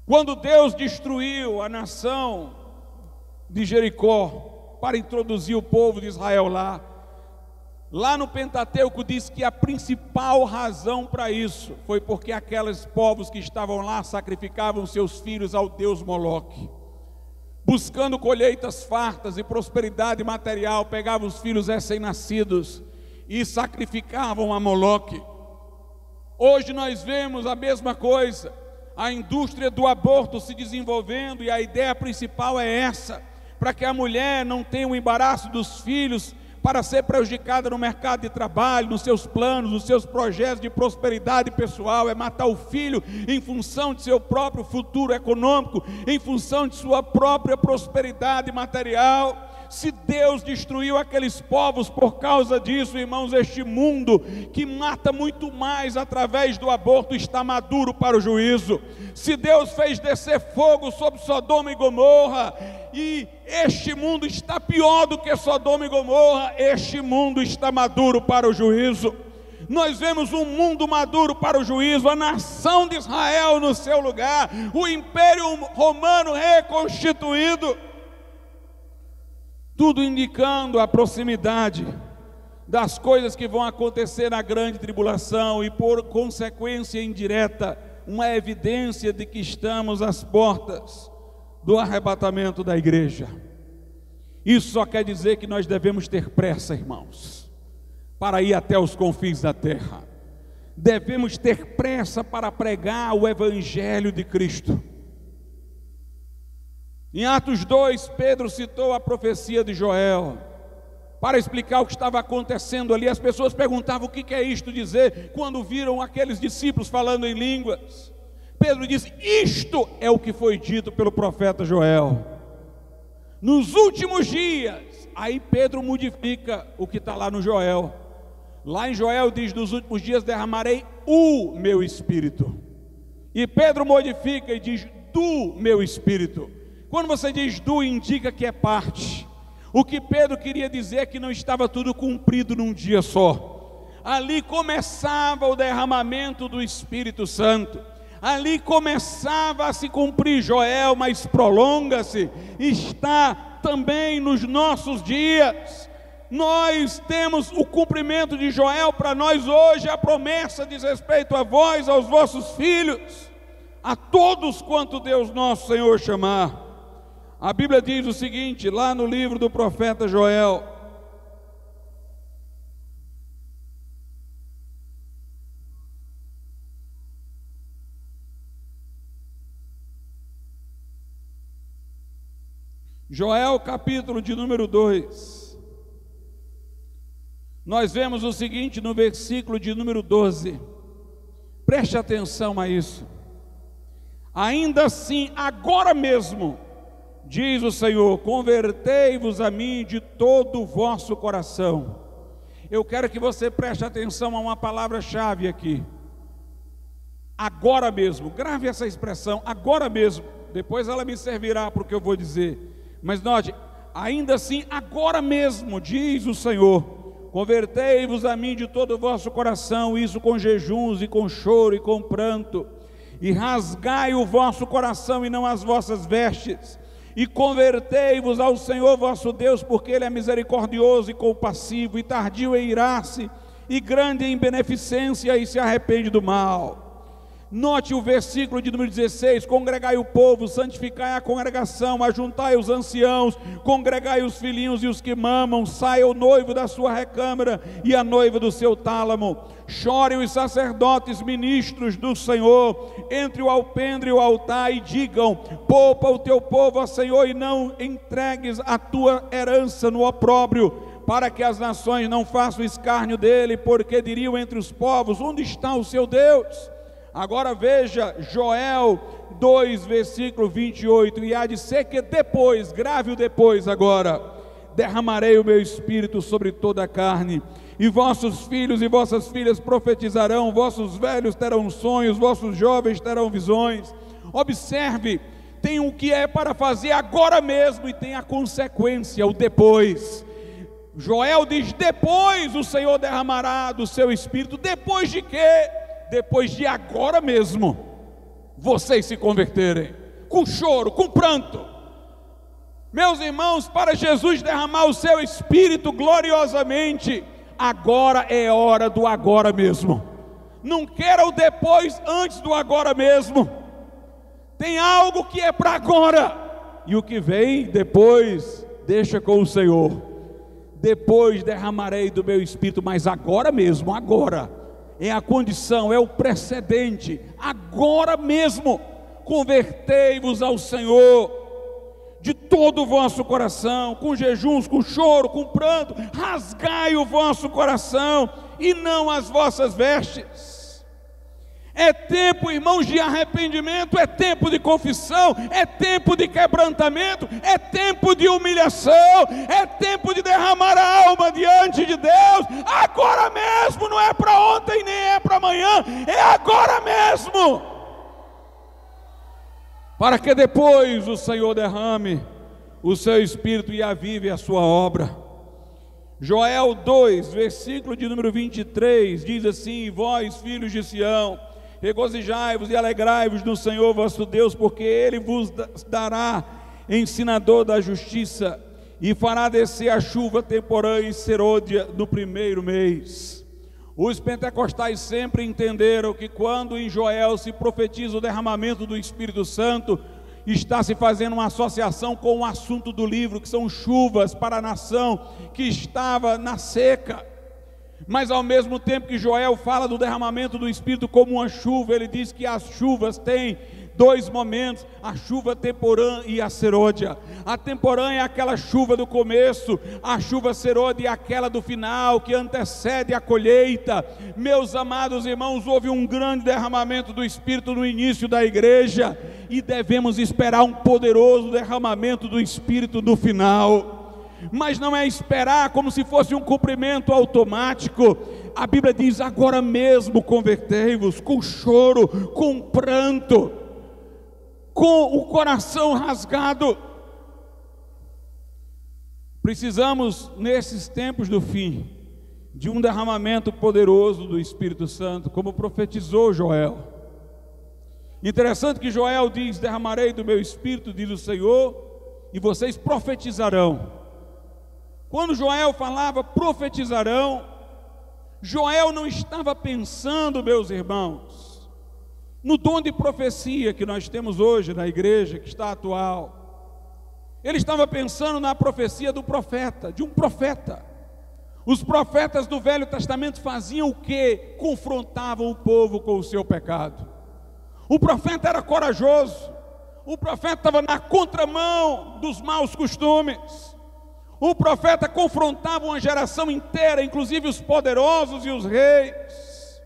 Quando Deus destruiu a nação de Jericó para introduzir o povo de Israel lá no Pentateuco diz que a principal razão para isso foi porque aqueles povos que estavam lá sacrificavam seus filhos ao deus Moloque, buscando colheitas fartas e prosperidade material. Pegavam os filhos recém-nascidos e sacrificavam a Moloque. Hoje nós vemos a mesma coisa, a indústria do aborto se desenvolvendo, e a ideia principal é essa: para que a mulher não tenha o embaraço dos filhos, para ser prejudicada no mercado de trabalho, nos seus planos, nos seus projetos de prosperidade pessoal. É matar o filho em função de seu próprio futuro econômico, em função de sua própria prosperidade material. Se Deus destruiu aqueles povos por causa disso, irmãos, este mundo que mata muito mais através do aborto está maduro para o juízo. Se Deus fez descer fogo sobre Sodoma e Gomorra, e este mundo está pior do que Sodoma e Gomorra, este mundo está maduro para o juízo. Nós vemos um mundo maduro para o juízo, a nação de Israel no seu lugar, o Império Romano reconstituído, tudo indicando a proximidade das coisas que vão acontecer na grande tribulação e, por consequência indireta, uma evidência de que estamos às portas do arrebatamento da igreja. Isso só quer dizer que nós devemos ter pressa, irmãos, para ir até os confins da terra. Devemos ter pressa para pregar o Evangelho de Cristo. Em Atos 2, Pedro citou a profecia de Joel, para explicar o que estava acontecendo ali. As pessoas perguntavam: o que é isto dizer? Quando viram aqueles discípulos falando em línguas, Pedro disse: isto é o que foi dito pelo profeta Joel. Nos últimos dias, aí Pedro modifica o que está lá no Joel. Lá em Joel diz: nos últimos dias derramarei o meu espírito. E Pedro modifica e diz: do meu espírito. Quando você diz do, indica que é parte. O que Pedro queria dizer é que não estava tudo cumprido num dia só. Ali começava o derramamento do Espírito Santo. Ali começava a se cumprir Joel, mas prolonga-se, está também nos nossos dias. Nós temos o cumprimento de Joel para nós hoje. A promessa diz respeito a vós, aos vossos filhos, a todos quanto Deus nosso Senhor chamar. A Bíblia diz o seguinte, lá no livro do profeta Joel: Joel capítulo de número 2, nós vemos o seguinte no versículo de número 12, preste atenção a isso: ainda assim, agora mesmo, diz o Senhor, convertei-vos a mim de todo o vosso coração. Eu quero que você preste atenção a uma palavra-chave aqui: agora mesmo. Grave essa expressão, agora mesmo. Depois ela me servirá para o que eu vou dizer. Mas note, ainda assim, agora mesmo, diz o Senhor, convertei-vos a mim de todo o vosso coração, isso com jejuns e com choro e com pranto, e rasgai o vosso coração e não as vossas vestes, e convertei-vos ao Senhor vosso Deus, porque Ele é misericordioso e compassivo, e tardio em irar-se, e grande em beneficência, e se arrepende do mal. Note o versículo de número 16: congregai o povo, santificai a congregação, ajuntai os anciãos, congregai os filhinhos e os que mamam, saia o noivo da sua recâmara e a noiva do seu tálamo, chorem os sacerdotes ministros do Senhor, entre o alpendre e o altar, e digam: poupa o teu povo, ó Senhor, e não entregues a tua herança no opróbrio, para que as nações não façam escárnio dele, porque diriam entre os povos: onde está o seu Deus? Agora veja Joel 2, versículo 28, e há de ser que depois, grave o depois agora, derramarei o meu espírito sobre toda a carne, e vossos filhos e vossas filhas profetizarão, vossos velhos terão sonhos, vossos jovens terão visões. Observe, tem o que é para fazer agora mesmo e tem a consequência, o depois. Joel diz: depois o Senhor derramará do seu espírito. Depois de quê? Depois de agora mesmo vocês se converterem, com choro, com pranto. Meus irmãos, para Jesus derramar o seu espírito gloriosamente, agora é hora do agora mesmo. Não queira o depois antes do agora mesmo. Tem algo que é para agora, e o que vem depois deixa com o Senhor. Depois derramarei do meu espírito, mas agora mesmo, agora é a condição, é o precedente. Agora mesmo, convertei-vos ao Senhor de todo o vosso coração, com jejuns, com choro, com pranto, rasgai o vosso coração e não as vossas vestes. É tempo, irmãos, de arrependimento, é tempo de confissão, é tempo de quebrantamento, é tempo de humilhação, é tempo de derramar a alma diante de Deus, agora mesmo. Não é para ontem, nem é para amanhã, é agora mesmo, para que depois o Senhor derrame o seu espírito e avive a sua obra. Joel 2, versículo de número 23, diz assim: vós, filhos de Sião, regozijai-vos e alegrai-vos no Senhor vosso Deus, porque Ele vos dará ensinador da justiça, e fará descer a chuva temporã e serôdia no primeiro mês. Os pentecostais sempre entenderam que quando em Joel se profetiza o derramamento do Espírito Santo, está se fazendo uma associação com o assunto do livro, que são chuvas para a nação que estava na seca. Mas ao mesmo tempo que Joel fala do derramamento do Espírito como uma chuva, ele diz que as chuvas têm dois momentos: a chuva temporã e a serôdia. A temporã é aquela chuva do começo, a chuva serôdia é aquela do final, que antecede a colheita. Meus amados irmãos, houve um grande derramamento do Espírito no início da igreja, e devemos esperar um poderoso derramamento do Espírito no final. Mas não é esperar como se fosse um cumprimento automático. A Bíblia diz: agora mesmo convertei-vos, com choro, com pranto, com o coração rasgado. Precisamos, nesses tempos do fim, de um derramamento poderoso do Espírito Santo, como profetizou Joel. Interessante que Joel diz: derramarei do meu Espírito, diz o Senhor, e vocês profetizarão. Quando Joel falava profetizarão, Joel não estava pensando, meus irmãos, no dom de profecia que nós temos hoje na igreja, que está atual. Ele estava pensando na profecia do profeta, de um profeta. Os profetas do Velho Testamento faziam o quê? Confrontavam o povo com o seu pecado. O profeta era corajoso, o profeta estava na contramão dos maus costumes. O profeta confrontava uma geração inteira, inclusive os poderosos e os reis.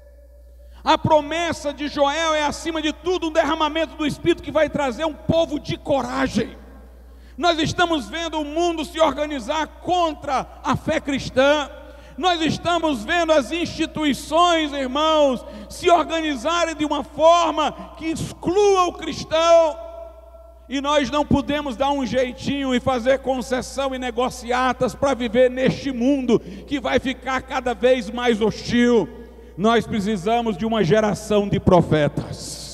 A promessa de Joel é, acima de tudo, um derramamento do Espírito que vai trazer um povo de coragem. Nós estamos vendo o mundo se organizar contra a fé cristã. Nós estamos vendo as instituições, irmãos, se organizarem de uma forma que exclua o cristão. E nós não podemos dar um jeitinho e fazer concessão e negociatas para viver neste mundo que vai ficar cada vez mais hostil. Nós precisamos de uma geração de profetas.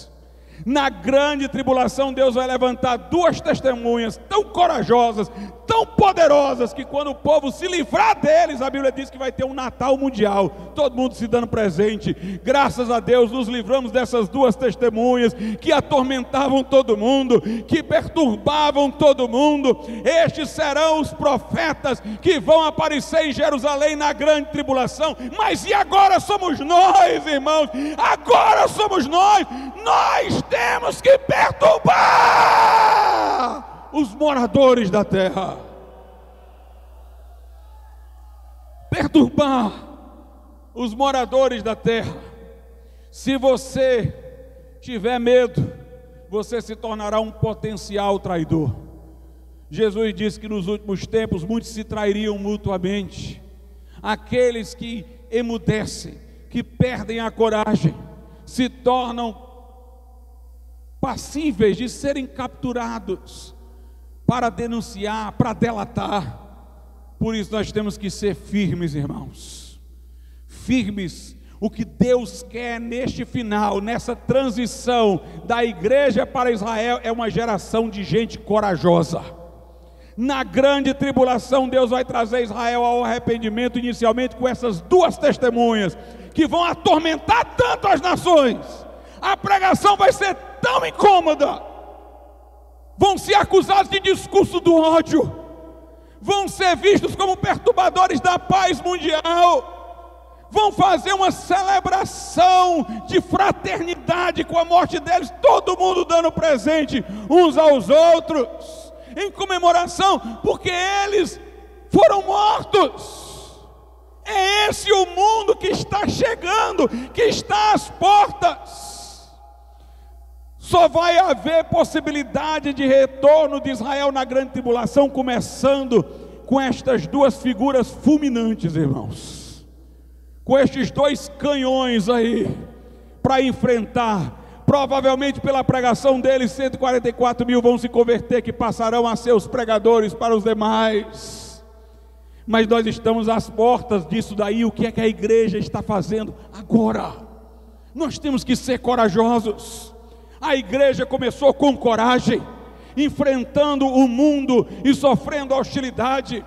Na grande tribulação, Deus vai levantar duas testemunhas tão corajosas, tão poderosas, que quando o povo se livrar deles, a Bíblia diz que vai ter um Natal mundial, todo mundo se dando presente. Graças a Deus nos livramos dessas duas testemunhas que atormentavam todo mundo, que perturbavam todo mundo. Estes serão os profetas que vão aparecer em Jerusalém na grande tribulação. Mas e agora somos nós, irmãos, agora somos nós temos que perturbar os moradores da terra. Perturbar os moradores da terra. Se você tiver medo, você se tornará um potencial traidor. Jesus disse que nos últimos tempos muitos se trairiam mutuamente. Aqueles que emudecem, que perdem a coragem, se tornam passíveis de serem capturados para denunciar, para delatar. Por isso nós temos que ser firmes, irmãos, firmes. O que Deus quer neste final, nessa transição da igreja para Israel, é uma geração de gente corajosa. Na grande tribulação, Deus vai trazer Israel ao arrependimento, inicialmente com essas duas testemunhas, que vão atormentar tanto as nações. A pregação vai ser tão incômoda, vão ser acusados de discurso do ódio, vão ser vistos como perturbadores da paz mundial, vão fazer uma celebração de fraternidade com a morte deles, todo mundo dando presente uns aos outros, em comemoração, porque eles foram mortos. É esse o mundo que está chegando, que está às portas. Só vai haver possibilidade de retorno de Israel na grande tribulação, começando com estas duas figuras fulminantes, irmãos, com estes dois canhões aí, para enfrentar. Provavelmente pela pregação deles, 144 mil vão se converter, que passarão a ser os pregadores para os demais. mas nós estamos às portas disso daí. O que é que a igreja está fazendo agora? Nós temos que ser corajosos. A igreja começou com coragem, enfrentando o mundo e sofrendo hostilidade.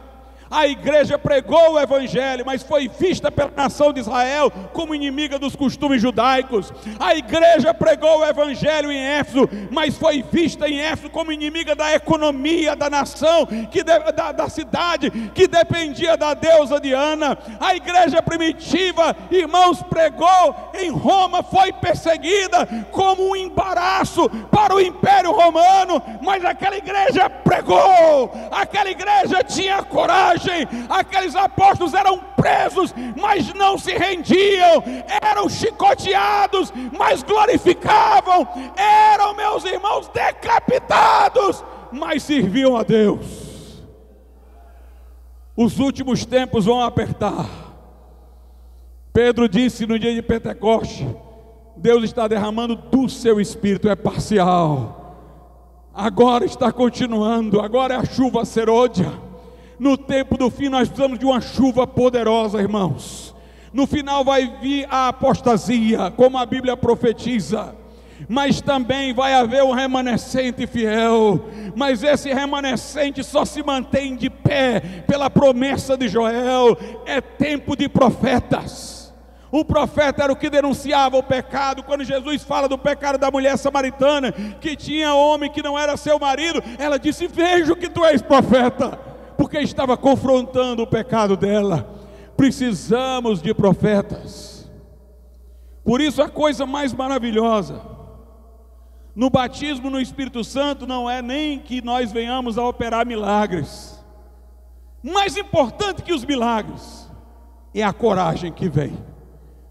A igreja pregou o evangelho, mas foi vista pela nação de Israel como inimiga dos costumes judaicos. A igreja pregou o evangelho em Éfeso, mas foi vista em Éfeso como inimiga da economia da nação, da cidade, que dependia da deusa Diana. A igreja primitiva, irmãos, pregou em Roma, foi perseguida como um embaraço para o Império Romano, mas aquela igreja pregou, aquela igreja tinha coragem. Aqueles apóstolos eram presos, mas não se rendiam, eram chicoteados, mas glorificavam, eram, meus irmãos, decapitados, mas serviam a Deus. Os últimos tempos vão apertar. Pedro disse no dia de Pentecoste: Deus está derramando do seu Espírito, é parcial, agora está continuando, agora é a chuva serôdia. No tempo do fim nós precisamos de uma chuva poderosa, irmãos. No final vai vir a apostasia, como a Bíblia profetiza, mas também vai haver um remanescente fiel. Mas esse remanescente só se mantém de pé pela promessa de Joel. É tempo de profetas. O profeta era o que denunciava o pecado. Quando Jesus fala do pecado da mulher samaritana, que tinha homem que não era seu marido, ela disse: vejo que tu és profeta, porque estava confrontando o pecado dela. Precisamos de profetas. Por isso a coisa mais maravilhosa no batismo no Espírito Santo não é nem que nós venhamos a operar milagres. Mais importante que os milagres é a coragem que vem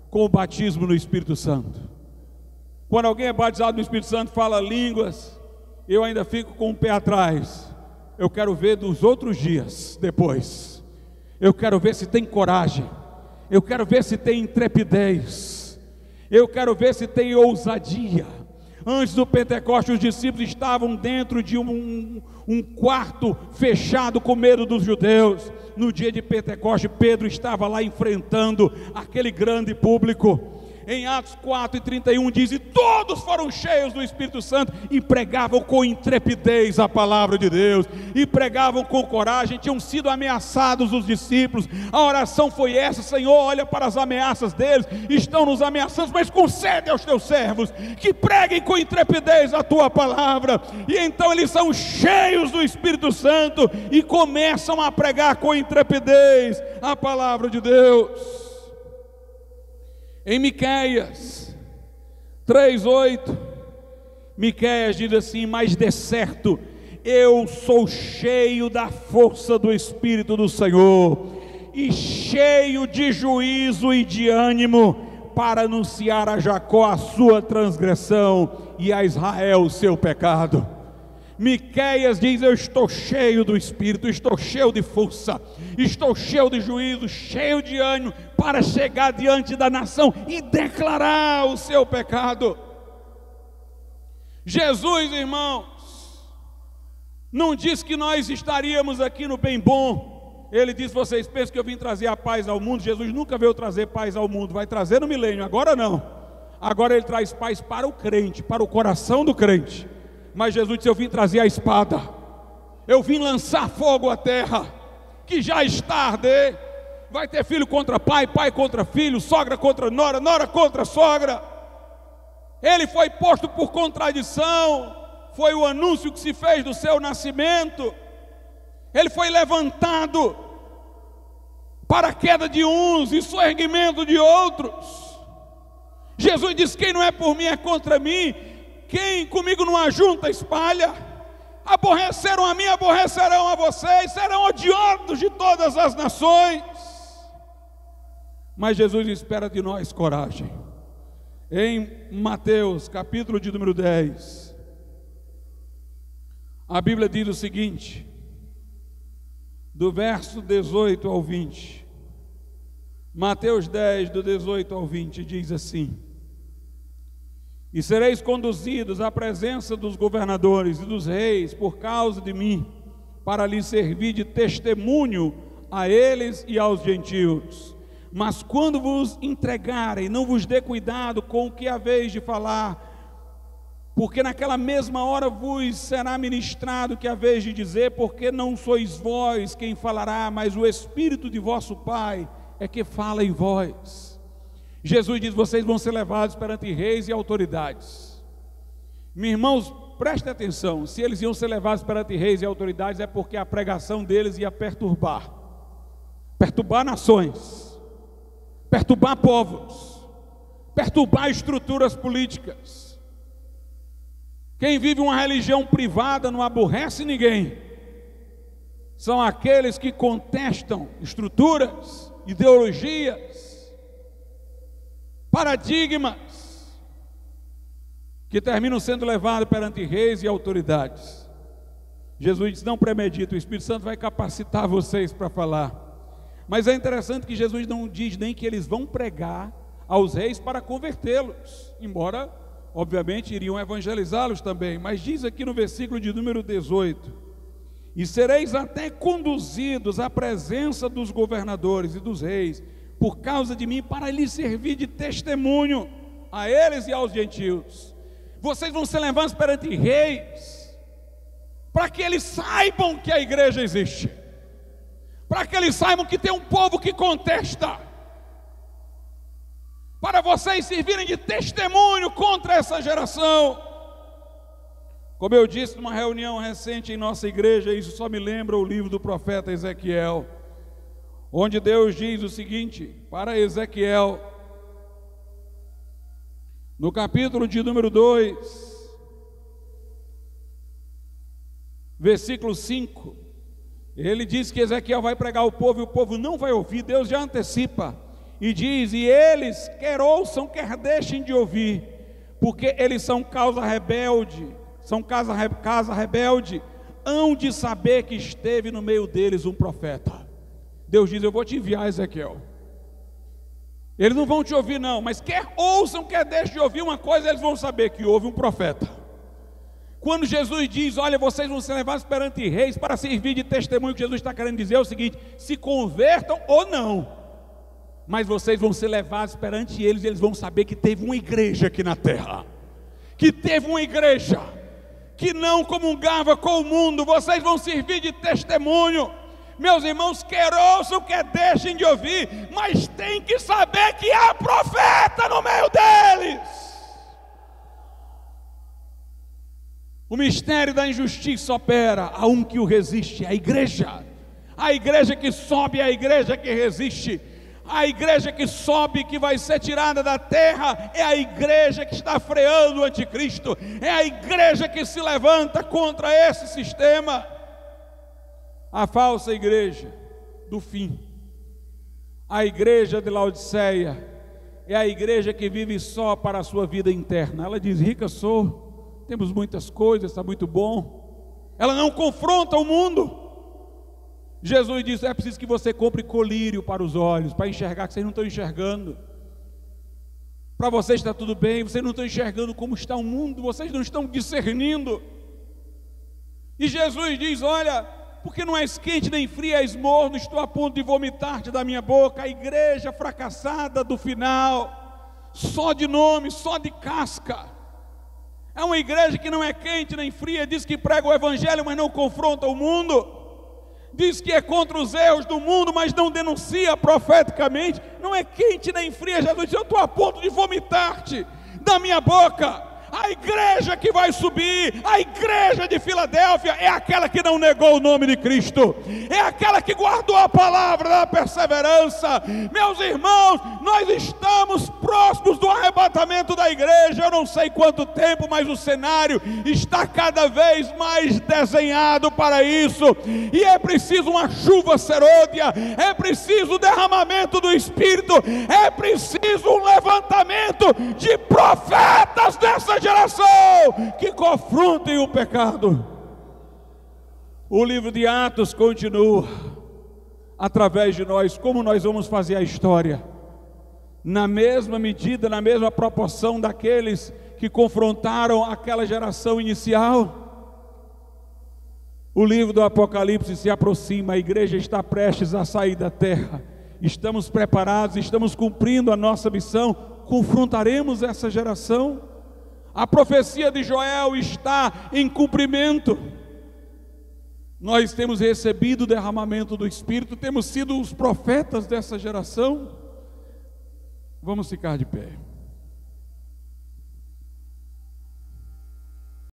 com o batismo no Espírito Santo. Quando alguém é batizado no Espírito Santo, fala línguas, eu ainda fico com o pé atrás. Eu quero ver dos outros dias depois. Eu quero ver se tem coragem. Eu quero ver se tem intrepidez. Eu quero ver se tem ousadia. Antes do Pentecoste, os discípulos estavam dentro de um quarto fechado com medo dos judeus. No dia de Pentecoste, Pedro estava lá enfrentando aquele grande público. Em Atos 4:31 diz: e todos foram cheios do Espírito Santo e pregavam com intrepidez a palavra de Deus, e pregavam com coragem. Tinham sido ameaçados os discípulos. A oração foi essa: Senhor, olha para as ameaças deles, estão nos ameaçando, mas concede aos teus servos que preguem com intrepidez a tua palavra. E então eles são cheios do Espírito Santo e começam a pregar com intrepidez a palavra de Deus. Em Miqueias 3:8, Miqueias diz assim: mas de certo eu sou cheio da força do Espírito do Senhor, e cheio de juízo e de ânimo, para anunciar a Jacó a sua transgressão e a Israel o seu pecado. Miqueias diz: eu estou cheio do Espírito, estou cheio de força, estou cheio de juízo, cheio de ânimo, para chegar diante da nação e declarar o seu pecado. Jesus, irmãos, não disse que nós estaríamos aqui no bem bom. Ele disse: vocês pensam que eu vim trazer a paz ao mundo? Jesus nunca veio trazer paz ao mundo, vai trazer no milênio, agora não. Agora ele traz paz para o crente, para o coração do crente. Mas Jesus disse: eu vim trazer a espada, eu vim lançar fogo à terra, que já está a arder. Vai ter filho contra pai, pai contra filho, sogra contra nora, nora contra sogra. Ele foi posto por contradição, foi o anúncio que se fez do seu nascimento. Ele foi levantado para a queda de uns e soerguimento de outros. Jesus disse: quem não é por mim é contra mim. Quem comigo não ajunta, espalha. Aborreceram a mim, aborrecerão a vocês, serão odiados de todas as nações. Mas Jesus espera de nós coragem. Em Mateus, capítulo de número 10, a Bíblia diz o seguinte, do verso 18 ao 20. Mateus 10, do 18 ao 20, diz assim: e sereis conduzidos à presença dos governadores e dos reis por causa de mim, para lhes servir de testemunho a eles e aos gentios. Mas quando vos entregarem, não vos dê cuidado com o que haveis de falar, porque naquela mesma hora vos será ministrado o que haveis de dizer, porque não sois vós quem falará, mas o Espírito de vosso Pai é que fala em vós. Jesus diz: vocês vão ser levados perante reis e autoridades. Meus irmãos, prestem atenção, se eles iam ser levados perante reis e autoridades, é porque a pregação deles ia perturbar nações, perturbar povos, perturbar estruturas políticas. Quem vive uma religião privada não aborrece ninguém. São aqueles que contestam estruturas, ideologias, paradigmas, que terminam sendo levados perante reis e autoridades. Jesus disse: não premedita, o Espírito Santo vai capacitar vocês para falar. Mas é interessante que Jesus não diz nem que eles vão pregar aos reis para convertê-los, embora obviamente iriam evangelizá-los também, mas diz aqui no versículo de número 18: e sereis até conduzidos à presença dos governadores e dos reis, por causa de mim, para lhes servir de testemunho a eles e aos gentios. Vocês vão ser levados perante reis, para que eles saibam que a igreja existe, para que eles saibam que tem um povo que contesta, para vocês servirem de testemunho contra essa geração. Como eu disse numa reunião recente em nossa igreja, isso só me lembra o livro do profeta Ezequiel, onde Deus diz o seguinte para Ezequiel, no capítulo de número 2, versículo 5, ele diz que Ezequiel vai pregar ao povo e o povo não vai ouvir. Deus já antecipa e diz: e eles quer ouçam, quer deixem de ouvir, porque eles são casa rebelde, hão de saber que esteve no meio deles um profeta. Deus diz: eu vou te enviar, Ezequiel. Eles não vão te ouvir não, mas quer ouçam, quer deixem de ouvir uma coisa, eles vão saber que houve um profeta. Quando Jesus diz: olha, vocês vão ser levados perante reis para servir de testemunho, o que Jesus está querendo dizer é o seguinte: se convertam ou não, mas vocês vão ser levados perante eles, e eles vão saber que teve uma igreja aqui na terra, que teve uma igreja que não comungava com o mundo. Vocês vão servir de testemunho. Meus irmãos, quer ouçam, quer deixem de ouvir, mas tem que saber que há profeta no meio deles. O mistério da injustiça opera, há um que o resiste, a igreja que sobe, a igreja que resiste. A igreja que sobe, que vai ser tirada da terra, é a igreja que está freando o anticristo, é a igreja que se levanta contra esse sistema. A falsa igreja do fim, a igreja de Laodiceia, é a igreja que vive só para a sua vida interna. Ela diz: rica sou, temos muitas coisas, está muito bom. Ela não confronta o mundo. Jesus disse: é preciso que você compre colírio para os olhos, para enxergar, que vocês não estão enxergando. Para vocês está tudo bem, vocês não estão enxergando como está o mundo, vocês não estão discernindo. E Jesus diz: olha, porque não és quente nem frio, és morno, estou a ponto de vomitar-te da minha boca. A igreja fracassada do final, só de nome, só de casca. É uma igreja que não é quente nem fria, diz que prega o evangelho, mas não confronta o mundo. Diz que é contra os erros do mundo, mas não denuncia profeticamente. Não é quente nem fria. Jesus disse: eu estou a ponto de vomitar-te da minha boca. A igreja que vai subir, a igreja de Filadélfia, é aquela que não negou o nome de Cristo, é aquela que guardou a palavra da perseverança. Meus irmãos, nós estamos próximos do arrebatamento da igreja. Eu não sei quanto tempo, mas o cenário está cada vez mais desenhado para isso, e é preciso uma chuva serôdia, é preciso o derramamento do Espírito, é preciso um levantamento de profetas dessa geração que confrontem o pecado. O livro de Atos continua através de nós. Como nós vamos fazer a história? Na mesma medida, na mesma proporção daqueles que confrontaram aquela geração inicial. O livro do Apocalipse se aproxima, a igreja está prestes a sair da terra. Estamos preparados, estamos cumprindo a nossa missão. Confrontaremos essa geração? A profecia de Joel está em cumprimento. Nós temos recebido o derramamento do Espírito, temos sido os profetas dessa geração. Vamos ficar de pé.